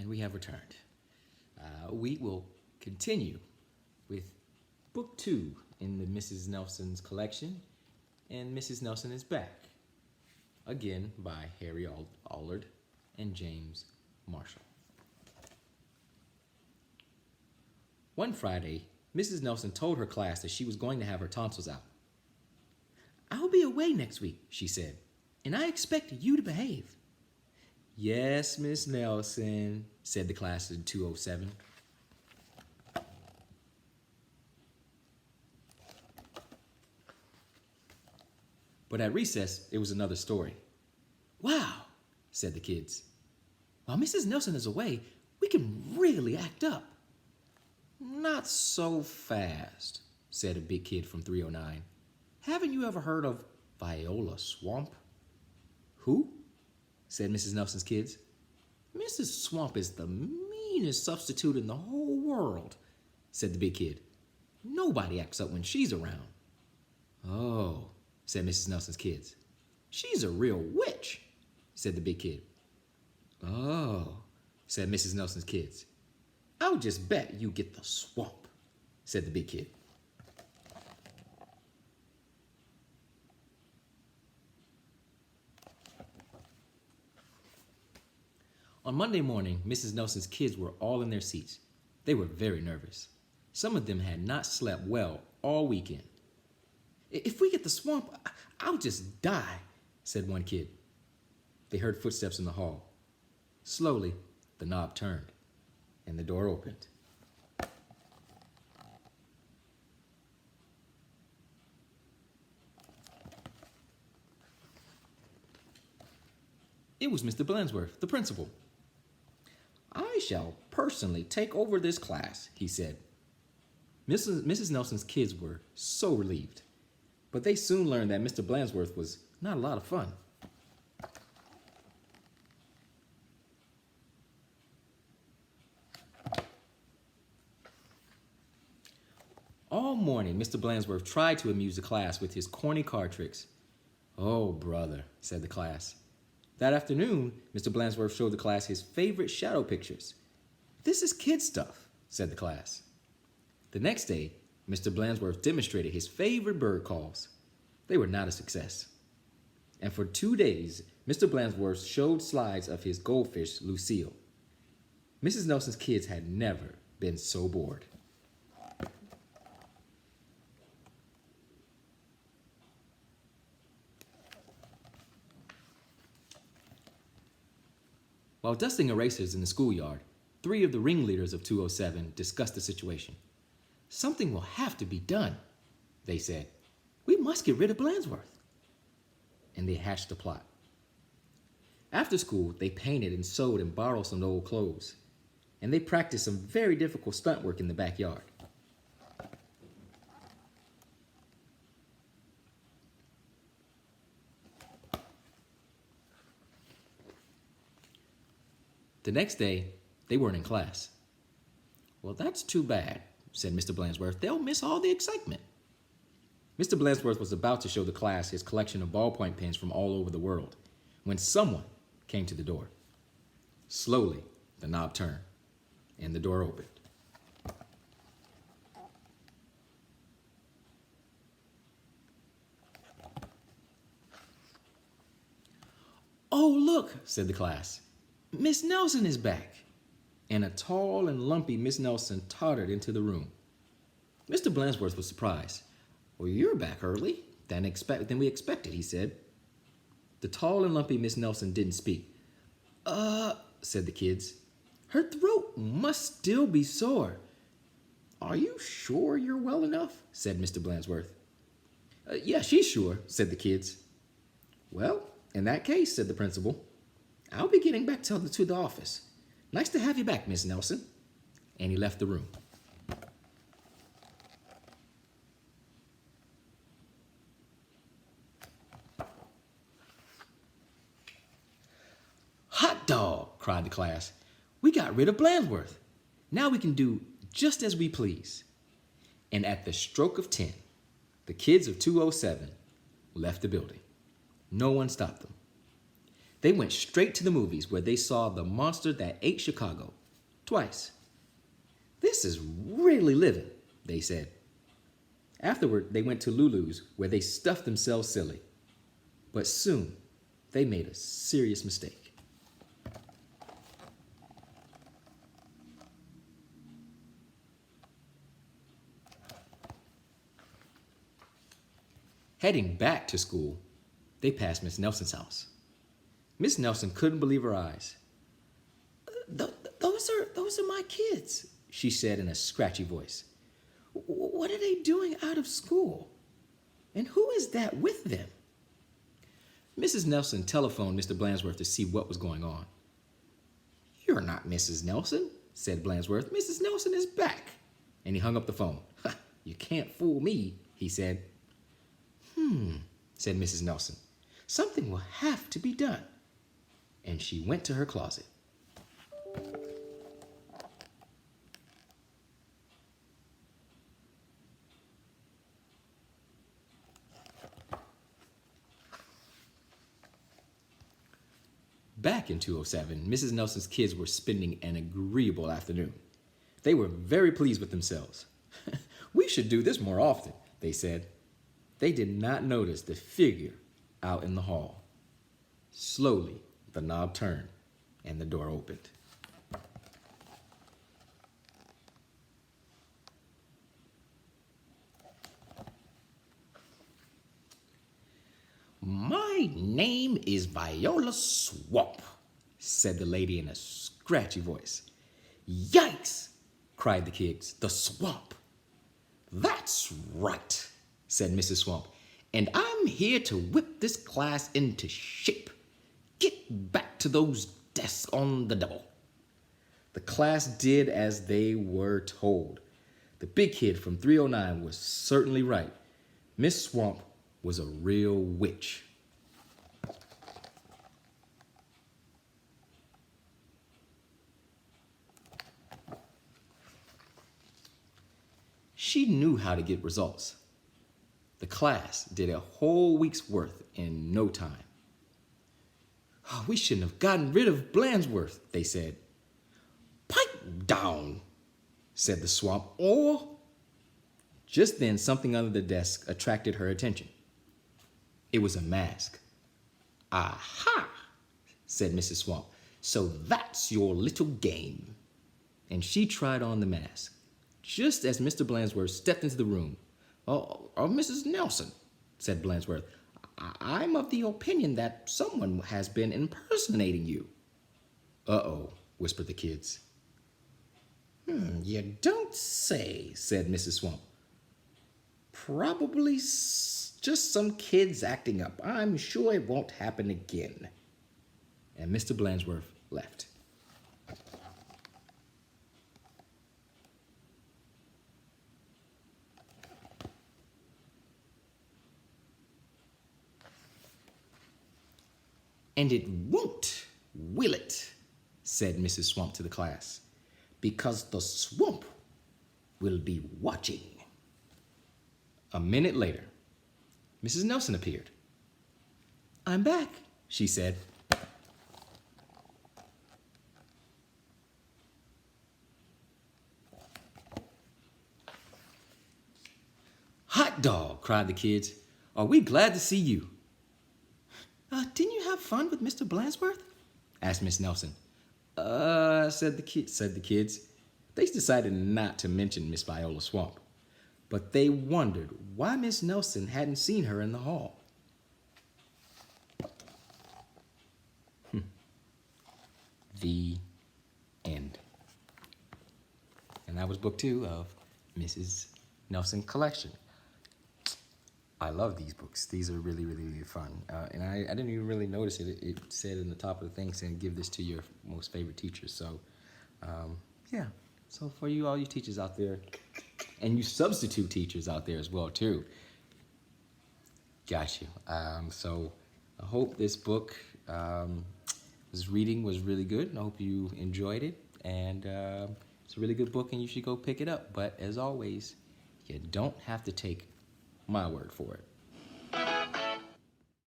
And we have returned. We will continue with book 2 in the Mrs. Nelson's collection, and Mrs. Nelson is back, again by Harry Allard and James Marshall. One Friday, Mrs. Nelson told her class that she was going to have her tonsils out. "I'll be away next week," she said, "and I expect you to behave." "Yes, Miss Nelson," said the class in 207. But at recess, it was another story. "Wow," said the kids. "While Mrs. Nelson is away, we can really act up." "Not so fast," said a big kid from 309. "Haven't you ever heard of Viola Swamp?" "Who?" said Mrs. Nelson's kids. "Mrs. Swamp is the meanest substitute in the whole world," said the big kid. "Nobody acts up when she's around." "Oh," said Mrs. Nelson's kids. "She's a real witch," said the big kid. "Oh," said Mrs. Nelson's kids. "I'll just bet you get the swamp," said the big kid. On Monday morning, Mrs. Nelson's kids were all in their seats. They were very nervous. Some of them had not slept well all weekend. "If we get the swamp, I'll just die," said one kid. They heard footsteps in the hall. Slowly, the knob turned, and the door opened. It was Mr. Blansworth, the principal. "I shall personally take over this class," he said. Mrs. Nelson's kids were so relieved, but they soon learned that Mr. Blansworth was not a lot of fun. All morning, Mr. Blansworth tried to amuse the class with his corny card tricks. "Oh, brother," said the class. That afternoon, Mr. Blansworth showed the class his favorite shadow pictures. "This is kid stuff," said the class. The next day, Mr. Blansworth demonstrated his favorite bird calls. They were not a success. And for 2 days, Mr. Blansworth showed slides of his goldfish, Lucille. Mrs. Nelson's kids had never been so bored. While dusting erasers in the schoolyard, 3 of the ringleaders of 207 discussed the situation. "Something will have to be done," they said. "We must get rid of Blansworth." And they hatched a plot. After school, they painted and sewed and borrowed some old clothes. And they practiced some very difficult stunt work in the backyard. The next day, they weren't in class. "Well, that's too bad," said Mr. Blansworth. "They'll miss all the excitement." Mr. Blansworth was about to show the class his collection of ballpoint pens from all over the world when someone came to the door. Slowly, the knob turned, and the door opened. "Oh, look," said the class. "Miss Nelson is back." And a tall and lumpy Miss Nelson tottered into the room. Mr. Blansworth was surprised. "Well, you're back early than we expected," he said. The tall and lumpy Miss Nelson didn't speak. Said the kids. "Her throat must still be sore." "Are you sure you're well enough?" said Mr. Blansworth. "Yeah, she's sure," said the kids. "Well, in that case," said the principal, "I'll be getting back to the office. Nice to have you back, Miss Nelson." And he left the room. "Hot dog," cried the class. "We got rid of Blansworth. Now we can do just as we please." And at the stroke of 10, the kids of 207 left the building. No one stopped them. They went straight to the movies where they saw The Monster That Ate Chicago twice. This is really living, they said. Afterward, they went to Lulu's where they stuffed themselves silly. But soon, they made a serious mistake. Heading back to school, they passed Miss Nelson's house. Miss Nelson couldn't believe her eyes. Those are my kids, she said in a scratchy voice. What are they doing out of school? And who is that with them? Mrs. Nelson telephoned Mr. Blansworth to see what was going on. You're not Mrs. Nelson, said Blansworth. Mrs. Nelson is back. And he hung up the phone. You can't fool me, he said. Said Mrs. Nelson. Something will have to be done. And she went to her closet. Back in 207, Mrs. Nelson's kids were spending an agreeable afternoon. They were very pleased with themselves. We should do this more often, they said. They did not notice the figure out in the hall. Slowly, the knob turned and the door opened. My name is Viola Swamp, said the lady in a scratchy voice. Yikes, cried the kids. The swamp. That's right, said Mrs. Swamp, and I'm here to whip this class into shape. Get back to those desks on the double. The class did as they were told. The big kid from 309 was certainly right. Miss Swamp was a real witch. She knew how to get results. The class did a whole week's worth in no time. Oh, we shouldn't have gotten rid of Blansworth, they said. Pipe down, said the Swamp, or... Just then, something under the desk attracted her attention. It was a mask. Aha, said Mrs. Swamp. So that's your little game. And she tried on the mask. Just as Mr. Blansworth stepped into the room. Oh, Mrs. Nelson, said Blansworth, I'm of the opinion that someone has been impersonating you. Uh-oh, whispered the kids. You don't say, said Mrs. Swamp. Probably just some kids acting up. I'm sure it won't happen again. And Mr. Blansworth left. And it won't, will it? Said Mrs. Swamp to the class. Because the swamp will be watching. A minute later, Mrs. Nelson appeared. I'm back, she said. Hot dog, cried the kids. Are we glad to see you? Didn't you have fun with Mr. Blansworth? Asked Miss Nelson. Said the kids. They decided not to mention Miss Viola Swamp, but they wondered why Miss Nelson hadn't seen her in the hall. The end. And that was book 2 of Mrs. Nelson Collection. I love these books. These are really, really, really fun. And I didn't even really notice it. It said in the top of the thing saying, give this to your most favorite teachers. So, yeah. So for you, all you teachers out there, and you substitute teachers out there as well, too. Got you. So I hope this book, this reading was really good. And I hope you enjoyed it. And it's a really good book, and you should go pick it up. But as always, you don't have to take my word for it.